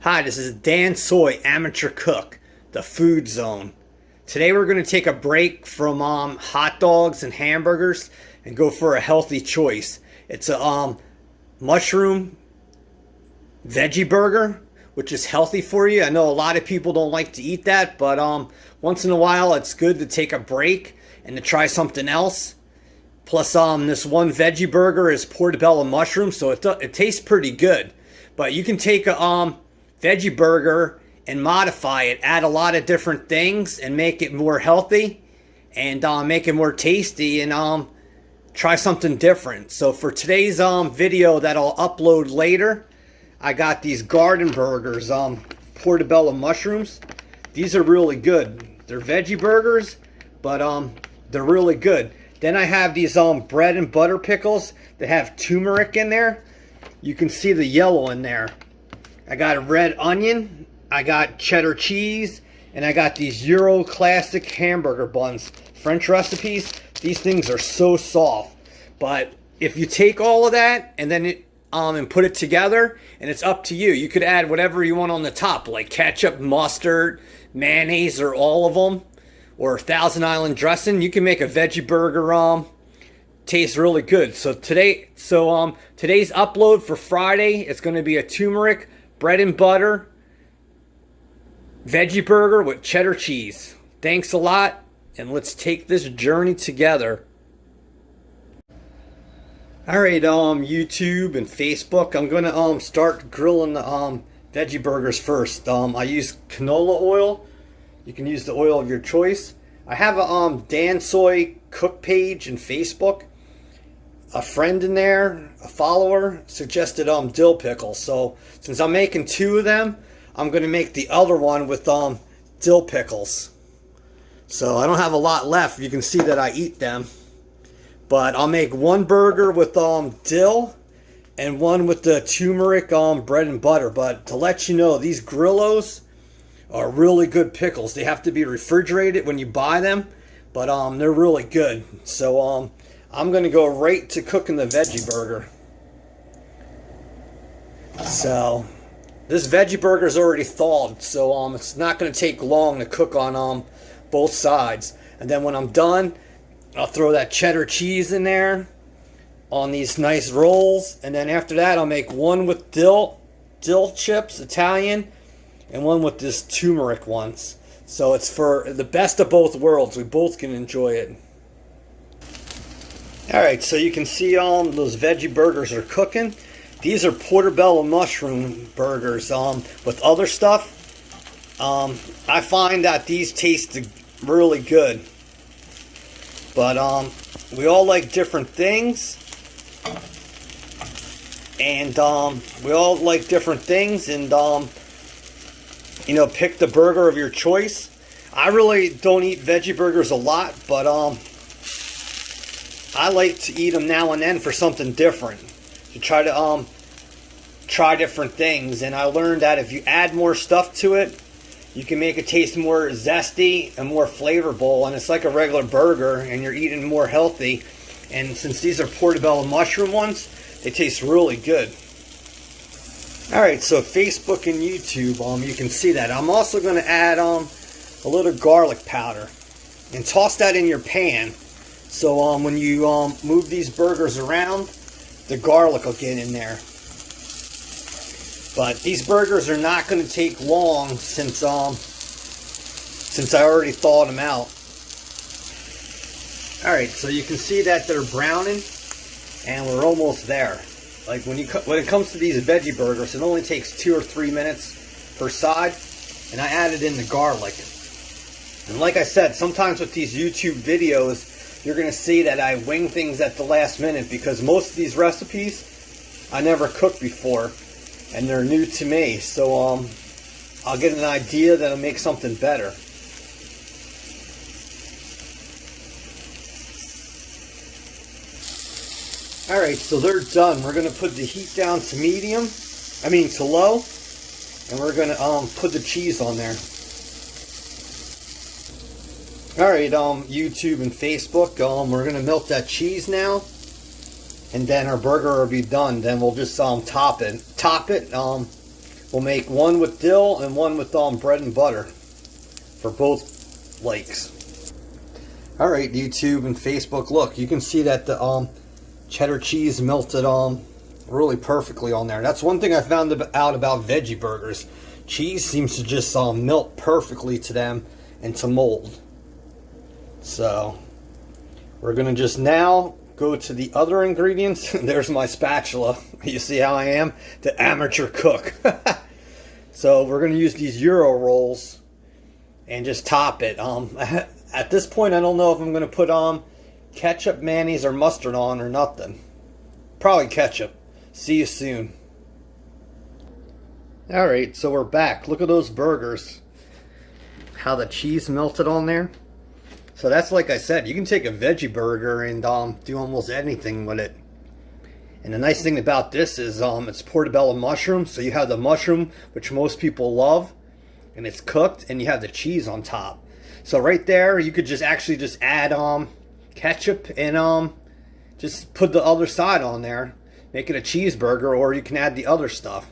Hi, this is Dansoy, amateur cook, the food zone. Today we're going to take a break from hot dogs and hamburgers and go for a healthy choice. It's a mushroom veggie burger, which is healthy for you. I know a lot of people don't like to eat that, but once in a while it's good to take a break and to try something else. Plus, this one veggie burger is portobello mushroom, so it tastes pretty good. But you can take a veggie burger and modify it, add a lot of different things and make it more healthy and make it more tasty and try something different. So for today's video that I'll upload later, I got these garden burgers, portobello mushrooms. These are really good. They're veggie burgers, but they're really good. Then I have these bread and butter pickles that have turmeric in there. You can see the yellow in there. I got a red onion, I got cheddar cheese, and I got these Euro classic hamburger buns. French recipes. These things are so soft. But if you take all of that and then and put it together, and it's up to you. You could add whatever you want on the top, like ketchup, mustard, mayonnaise, or all of them, or Thousand Island dressing. You can make a veggie burger taste really good. So today's upload for Friday, it's going to be a turmeric bread and butter veggie burger with cheddar cheese. Thanks a lot, and let's take this journey together. Alright, YouTube and Facebook, I'm going to start grilling the veggie burgers first. I use canola oil. You can use the oil of your choice. I have a Dansoy cook page in Facebook. A friend in there, a follower, suggested dill pickles. So since I'm making two of them, I'm going to make the other one with dill pickles. So I don't have a lot left. You can see that I eat them. But I'll make one burger with dill and one with the turmeric bread and butter. But to let you know, these Grillos are really good pickles. They have to be refrigerated when you buy them, but they're really good. So I'm going to go right to cooking the veggie burger. So this veggie burger is already thawed, so it's not going to take long to cook on both sides. And then when I'm done, I'll throw that cheddar cheese in there on these nice rolls. And then after that, I'll make one with dill chips, Italian, and one with this turmeric ones. So it's for the best of both worlds. We both can enjoy it. Alright, so you can see those veggie burgers are cooking. These are portobello mushroom burgers with other stuff. I find that these taste really good. But we all like different things. And we all like different things, and you know, pick the burger of your choice. I really don't eat veggie burgers a lot, but I like to eat them now and then for something different, to try to try different things. And I learned that if you add more stuff to it, you can make it taste more zesty and more flavorful, and it's like a regular burger, and you're eating more healthy. And since these are portobello mushroom ones, they taste really good. Alright, so Facebook and YouTube, you can see that. I'm also going to add a little garlic powder and toss that in your pan. So when you move these burgers around, the garlic will get in there. But these burgers are not going to take long since I already thawed them out. Alright, so you can see that they're browning, and we're almost there. Like when it comes to these veggie burgers, it only takes 2 or 3 minutes per side, and I added in the garlic. And like I said, sometimes with these YouTube videos, you're going to see that I wing things at the last minute, because most of these recipes I never cooked before, and they're new to me. So I'll get an idea that I'll make something better. Alright, so they're done. We're going to put the heat down to to low, and we're going to put the cheese on there. Alright, YouTube and Facebook, we're going to melt that cheese now, and then our burger will be done. Then we'll just top it We'll make one with dill and one with bread and butter for both likes. Alright, YouTube and Facebook, look, you can see that the cheddar cheese melted really perfectly on there. That's one thing I found out about veggie burgers. Cheese seems to just melt perfectly to them and to mold. So we're going to just now go to the other ingredients. There's my spatula. You see how I am? The amateur cook. So we're going to use these Euro rolls and just top it. At this point, I don't know if I'm going to put ketchup, mayonnaise, or mustard on or nothing. Probably ketchup. See you soon. Alright, so we're back. Look at those burgers. How the cheese melted on there. So that's like I said, you can take a veggie burger and do almost anything with it. And the nice thing about this is it's portobello mushroom. So you have the mushroom, which most people love, and it's cooked, and you have the cheese on top. So right there, you could just add ketchup and just put the other side on there. Make it a cheeseburger, or you can add the other stuff.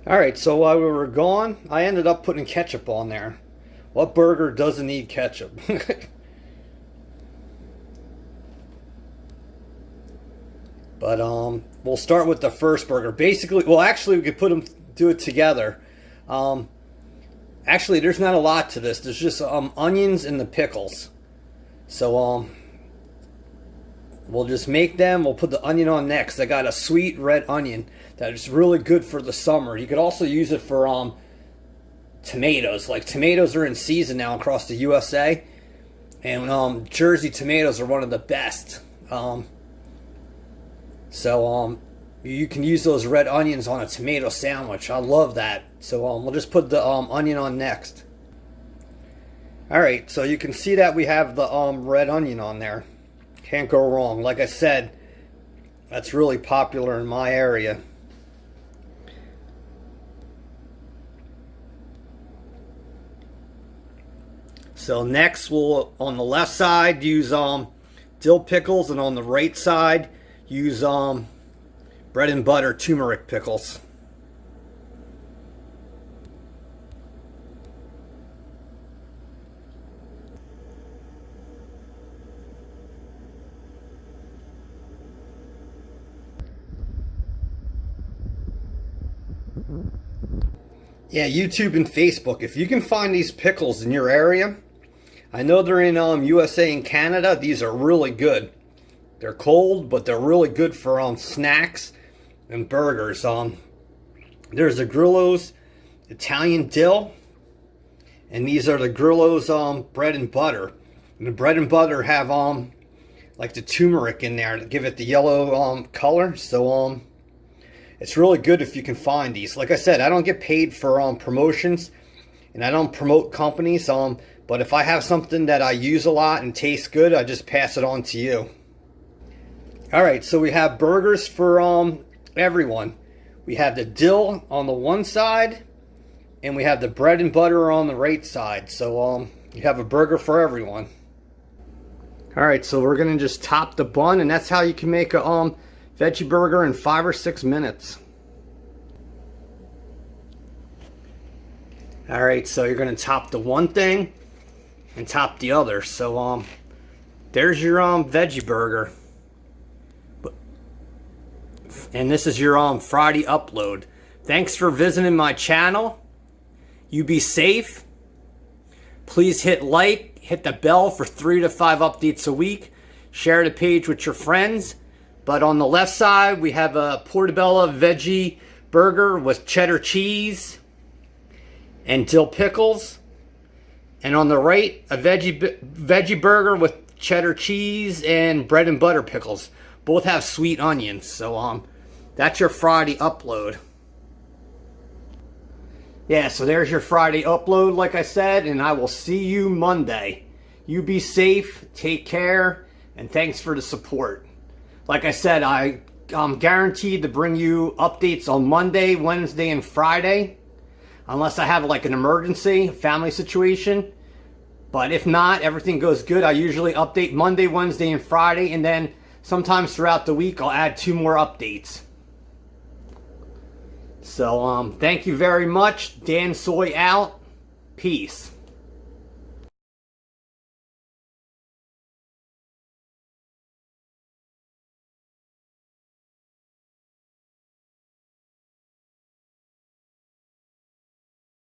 Alright, so while we were gone, I ended up putting ketchup on there. What burger doesn't need ketchup? But we'll start with the first burger. Basically, well, actually, we could do it together. Actually, there's not a lot to this. There's just onions and the pickles. So we'll just make them. We'll put the onion on next. I got a sweet red onion that is really good for the summer. You could also use it for tomatoes. Like, tomatoes are in season now across the USA, and Jersey tomatoes are one of the best. So you can use those red onions on a tomato sandwich. I love that. So we'll just put the onion on next. Alright, so you can see that we have the red onion on there. Can't go wrong. Like I said, that's really popular in my area. So next we'll, on the left side, use dill pickles, and on the right side use bread and butter turmeric pickles. Yeah, YouTube and Facebook, if you can find these pickles in your area, I know they're in USA and Canada. These are really good. They're cold, but they're really good for snacks and burgers. There's the Grillo's Italian dill, and these are the Grillo's bread and butter. And the bread and butter have like the turmeric in there to give it the yellow color. So it's really good if you can find these. Like I said, I don't get paid for promotions, and I don't promote companies. But if I have something that I use a lot and tastes good, I just pass it on to you. Alright, so we have burgers for everyone. We have the dill on the one side, and we have the bread and butter on the right side. So you have a burger for everyone. Alright, so we're going to just top the bun, and that's how you can make a veggie burger in 5 or 6 minutes. Alright, so you're going to top the one thing and top the other. So there's your veggie burger. And this is your Friday upload. Thanks for visiting my channel. You be safe. Please hit like, hit the bell for 3 to 5 updates a week. Share the page with your friends. But on the left side, we have a portobello veggie burger with cheddar cheese and dill pickles. And on the right, a veggie burger with cheddar cheese and bread and butter pickles. Both have sweet onions. So that's your Friday upload. Yeah, so there's your Friday upload, like I said, and I will see you Monday. You be safe, take care, and thanks for the support. Like I said, I'm guaranteed to bring you updates on Monday, Wednesday, and Friday. Unless I have like an emergency, family situation. But if not, everything goes good. I usually update Monday, Wednesday, and Friday, and then sometimes throughout the week I'll add 2 more updates. So thank you very much. Dansoy out. Peace.